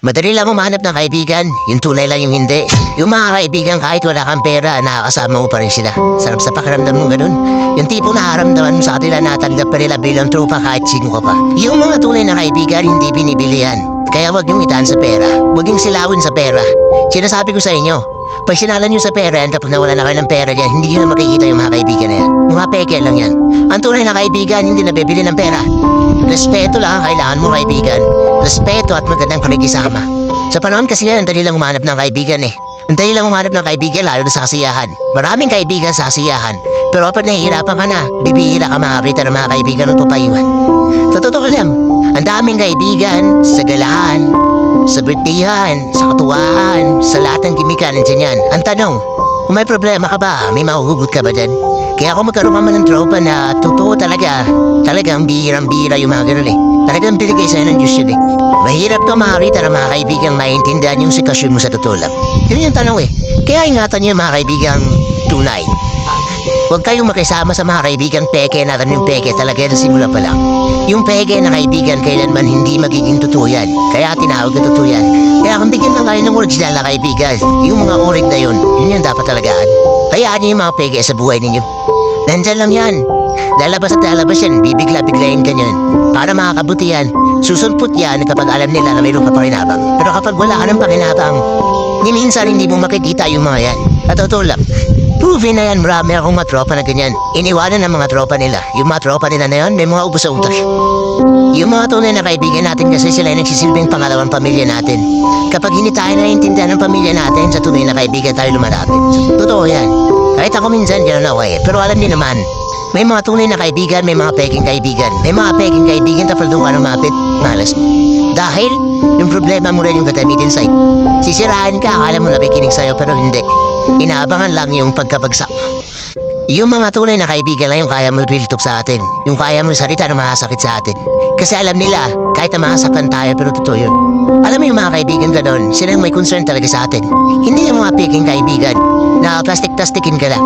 Madali lang umanap ng kaibigan, yung tunay lang yung hindi. Yung mga kaibigan kahit wala kang pera, nakakasama mo pa rin sila. Sarap sa pakiramdam mo ganun. Yung tipo na haramdaman mo sa kanila natanggap pa nila bilang tropa kahit sino ka pa. Yung mga tunay na kaibigan, hindi binibili yan. Kaya wag yung itaan sa pera. Wag yung silawin sa pera. Sinasabi ko sa inyo, pag sinalan nyo sa pera yan, kapag nawala na kayo ng pera yan, hindi nyo na makikita yung mga kaibigan na yan. Mga peke lang yan. Ang tunay na kaibigan, hindi nabibili ng pera. Respeto lang ang kailangan mo, kaibigan. Respeto at magandang pakikisama. Sa panahon kasi yan, ang dali lang umanap ng kaibigan eh. Ang dali lang umanap ng kaibigan lalo na sa kasiyahan. Maraming kaibigan sa kasiyahan. Pero kapag nahihirapan ka na, bibihira ka makakita ng mga kaibigan ng papayuhan. Sa totoo lang, ang daming kaibigan sa galahan, sa birthdayan, sa katuwaan, sa lahat ng gimikan nandiyan yan. Ang tanong, kung may problema ka ba, may mahuhugot ka ba dyan? Kaya kung magkaroon ka man ng tropa na totoo talagang bihirang-bihira yung mga ganun eh. Talagang binigay sa'yo ng Diyos yun eh. Mahirap ka makakita ng mga kaibigang maintindihan yung sitwasyon mo sa totoo lang. Yun yung tanong eh. Kaya ingatan niyo yung mga kaibigang tunay. Huwag kayong makisama sa mga kaibigang peke natin yung peke talaga na simula pa lang. Yung peke na kaibigan kailanman hindi magiging totoo yan. Kaya tinawag na totoo yan. Kaya kung bigyan lang kayo ng original na kaibigan, yung mga orig na yun yung dapat talagaan. Hayaan niyo yung mga peke sa buhay ninyo. Nandyan lang yan. Lalabas at lalabas yan, bibigla-biglayin ganyan. Para makakabuti yan, susulpot yan kapag alam nila na mayroon ka pakinabang. Pero kapag wala ka ng pakinabang, minsan hindi mo makikita yung mga yan. At totoo lang, proven na yan, marami akong mga tropa na ganyan. Iniwanan ng mga tropa nila. Yung mga tropa nila na yan, may mga ubos sa utak. Yung mga tunay na kaibigan natin kasi sila yung nagsisilbing pangalawang pamilya natin. Kapag hindi tayo naiintindihan ng pamilya natin, sa tunay na kaibigan tayo lumalapit. Totoo yan. Kahit ako minsan gano'n ako eh. Pero alam niyo naman, may mga tunay na kaibigan, may mga peking kaibigan. May mga peking kaibigan tapos doon ka lumapit, malas mo. Dahil, yung problema mo rin yung gagamitin sa'yo. Sisirahan ka, akala mo nakikinig sa'yo pero hindi. Inaabangan lang yung pagkabagsak. Yung mga tunay na kaibigan lang yung kaya mo biltok sa atin. Yung kaya mo salita na makasakit sa atin. Kasi alam nila, kahit na makasaktan tayo pero totoo yun. Alam mo yung mga kaibigan ganon, silang may concern talaga sa atin. Hindi yung mga peking kaibigan na plastic-plastikin ka lang.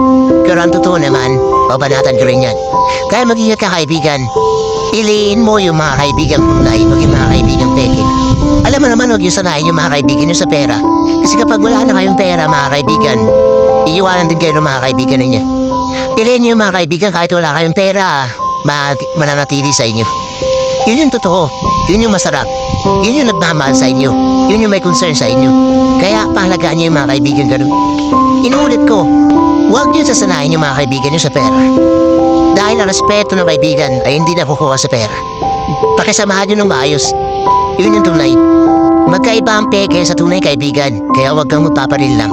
Pero ang totoo naman, babanatan ka rin yan. Kaya mag-ingat ka kaibigan. Piliin mo yung mga kaibigan tunay, huwag yung mga kaibigan peke. Alam mo naman, huwag yung sanayin yung mga kaibigan nyo sa pera. Kasi kapag wala na kayong pera, mga kaibigan, iiwanan din kayo ng mga kaibigan ninyo. Piliin nyo yung mga kaibigan kahit wala kayong pera, mananatili sa inyo. Yun yung totoo, yun yung masarap, yun yung nagmamahal sa inyo, yun yung may concern sa inyo. Kaya pahalagaan nyo yung mga kaibigan ganun. Inuulit ko, huwag nyo sasanayin yung mga kaibigan nyo sa pera. Dahil ang respeto ng kaibigan ay hindi nakukuha sa pera. Pakisamahan nyo ng maayos. Yun yung tunay. Magkaiba ang peke sa tunay kaibigan, kaya huwag kang magpaparil lang.